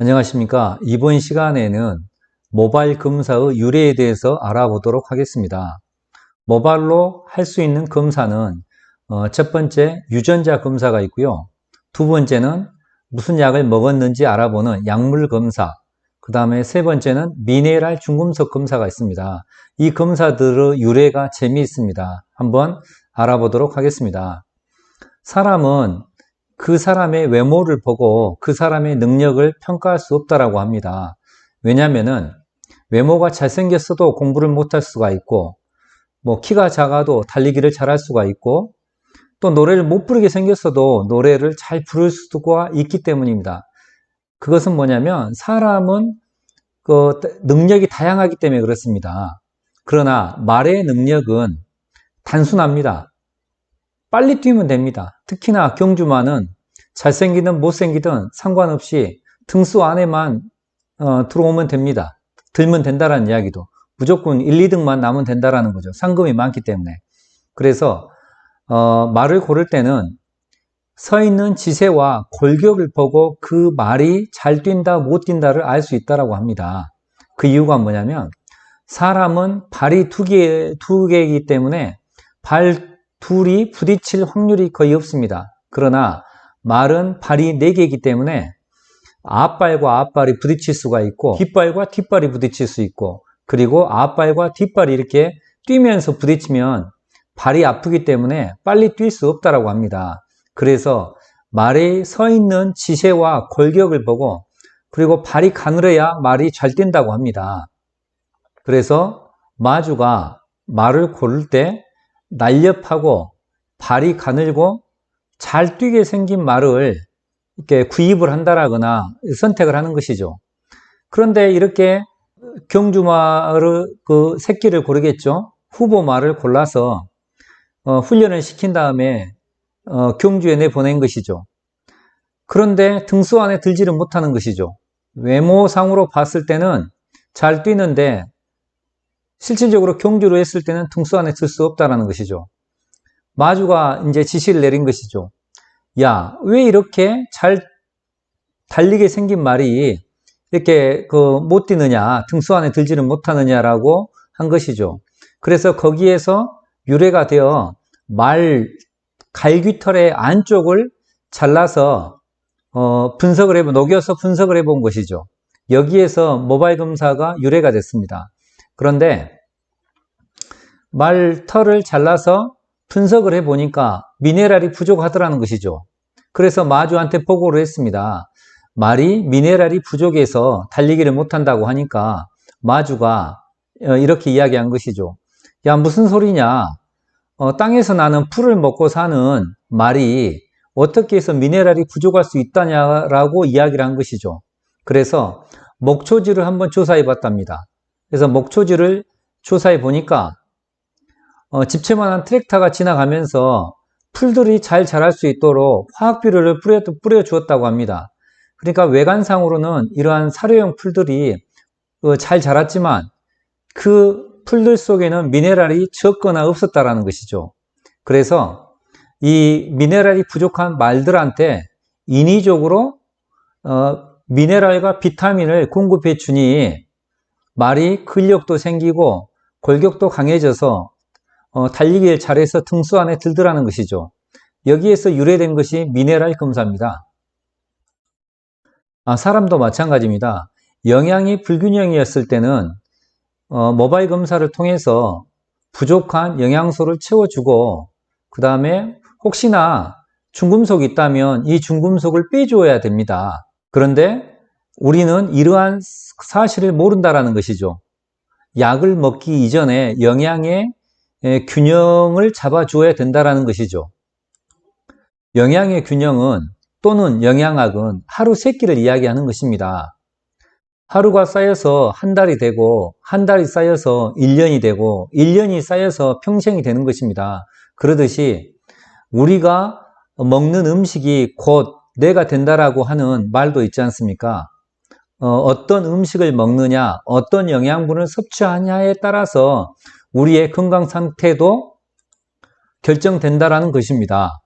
안녕하십니까. 이번 시간에는 모바일 검사의 유래에 대해서 알아보도록 하겠습니다. 모바일로 할 수 있는 검사는 첫 번째 유전자 검사가 있고요. 두 번째는 무슨 약을 먹었는지 알아보는 약물 검사, 그 다음에 세 번째는 미네랄 중금속 검사가 있습니다. 이 검사들의 유래가 재미있습니다. 한번 알아보도록 하겠습니다. 사람은 그 사람의 외모를 보고 그 사람의 능력을 평가할 수 없다라고 합니다. 왜냐하면은 외모가 잘생겼어도 공부를 못할 수가 있고, 키가 작아도 달리기를 잘할 수가 있고, 또 노래를 못 부르게 생겼어도 노래를 잘 부를 수가 있기 때문입니다. 그것은 뭐냐면 사람은 그 능력이 다양하기 때문에 그렇습니다. 그러나 말의 능력은 단순합니다. 빨리 뛰면 됩니다. 특히나 경주마는 잘생기든 못생기든 상관없이 등수 안에만 들어오면 됩니다. 들면 된다라는 이야기도 무조건 1, 2등만 나면 된다라는 거죠. 상금이 많기 때문에. 그래서 말을 고를 때는 서 있는 지세와 골격을 보고 그 말이 잘 뛴다 못 뛴다를 알 수 있다라고 합니다. 그 이유가 뭐냐면 사람은 발이 두 개이기 때문에 발 둘이 부딪힐 확률이 거의 없습니다. 그러나 말은 발이 4개이기 때문에 앞발과 앞발이 부딪힐 수가 있고 뒷발과 뒷발이 부딪힐 수 있고 그리고 앞발과 뒷발이 이렇게 뛰면서 부딪히면 발이 아프기 때문에 빨리 뛸 수 없다라고 합니다. 그래서 말이 서 있는 지세와 골격을 보고 그리고 발이 가늘어야 말이 잘 뛴다고 합니다. 그래서 마주가 말을 고를 때 날렵하고 발이 가늘고 잘 뛰게 생긴 말을 이렇게 구입을 한다라거나 선택을 하는 것이죠. 그런데 이렇게 경주마를 그 새끼를 고르겠죠. 후보 말을 골라서 훈련을 시킨 다음에 경주에 내보낸 것이죠. 그런데 등수 안에 들지를 못하는 것이죠. 외모상으로 봤을 때는 잘 뛰는데 실질적으로 경주로 했을 때는 등수 안에 들 수 없다는 것이죠. 마주가 이제 지시를 내린 것이죠. 야, 왜 이렇게 잘 달리게 생긴 말이 이렇게 못 뛰느냐, 등수 안에 들지는 못하느냐라고 한 것이죠. 그래서 거기에서 유래가 되어 말 갈귀털의 안쪽을 잘라서 녹여서 분석을 해본 것이죠. 여기에서 모바일 검사가 유래가 됐습니다. 그런데 말 털을 잘라서 분석을 해보니까 미네랄이 부족하더라는 것이죠. 그래서 마주한테 보고를 했습니다. 말이 미네랄이 부족해서 달리기를 못한다고 하니까 마주가 이렇게 이야기한 것이죠. 야, 무슨 소리냐? 땅에서 나는 풀을 먹고 사는 말이 어떻게 해서 미네랄이 부족할 수 있다냐라고 이야기를 한 것이죠. 그래서 목초지를 한번 조사해 봤답니다. 그래서 목초지를 조사해 보니까 집채만한 트랙터가 지나가면서 풀들이 잘 자랄 수 있도록 화학비료를 뿌려 주었다고 합니다. 그러니까 외관상으로는 이러한 사료용 풀들이 잘 자랐지만 그 풀들 속에는 미네랄이 적거나 없었다라는 것이죠. 그래서 이 미네랄이 부족한 말들한테 인위적으로 미네랄과 비타민을 공급해 주니 말이 근력도 생기고 골격도 강해져서 달리기를 잘해서 등수 안에 들더라는 것이죠. 여기에서 유래된 것이 미네랄 검사입니다. 사람도 마찬가지입니다. 영양이 불균형이었을 때는 모바일 검사를 통해서 부족한 영양소를 채워주고 그 다음에 혹시나 중금속이 있다면 이 중금속을 빼줘야 됩니다. 그런데 우리는 이러한 사실을 모른다라는 것이죠. 약을 먹기 이전에 영양의 균형을 잡아주어야 된다라는 것이죠. 영양의 균형은 또는 영양학은 하루 세끼를 이야기하는 것입니다. 하루가 쌓여서 한 달이 되고 한 달이 쌓여서 1년이 되고 1년이 쌓여서 평생이 되는 것입니다. 그러듯이 우리가 먹는 음식이 곧 내가 된다라고 하는 말도 있지 않습니까? 어떤 음식을 먹느냐, 어떤 영양분을 섭취하냐에 따라서 우리의 건강 상태도 결정된다라는 것입니다.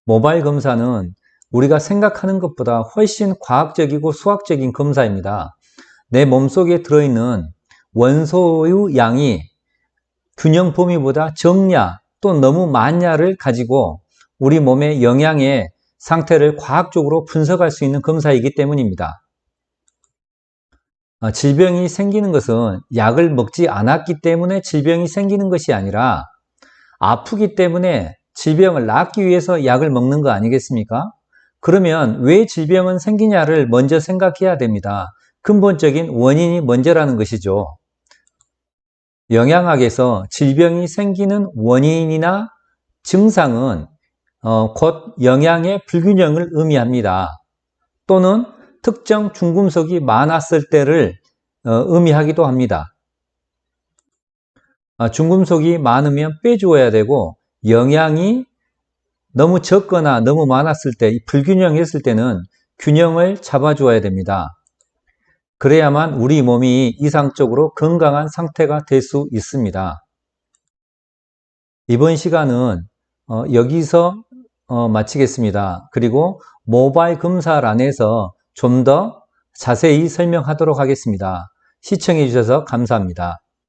모바일 검사는 우리가 생각하는 것보다 훨씬 과학적이고 수학적인 검사입니다. 내 몸속에 들어있는 원소의 양이 균형 범위보다 적냐 또 너무 많냐를 가지고 우리 몸의 영양의 상태를 과학적으로 분석할 수 있는 검사이기 때문입니다. 질병이 생기는 것은 약을 먹지 않았기 때문에 질병이 생기는 것이 아니라 아프기 때문에 질병을 낫기 위해서 약을 먹는 거 아니겠습니까? 그러면 왜 질병은 생기냐를 먼저 생각해야 됩니다. 근본적인 원인이 먼저라는 것이죠. 영양학에서 질병이 생기는 원인이나 증상은 곧 영양의 불균형을 의미합니다. 또는 특정 중금속이 많았을 때를 의미하기도 합니다. 중금속이 많으면 빼주어야 되고 영양이 너무 적거나 너무 많았을 때, 불균형했을 때는 균형을 잡아주어야 됩니다. 그래야만 우리 몸이 이상적으로 건강한 상태가 될 수 있습니다. 이번 시간은 여기서 마치겠습니다. 그리고 모바일 검사란에서 좀 더 자세히 설명하도록 하겠습니다. 시청해 주셔서 감사합니다.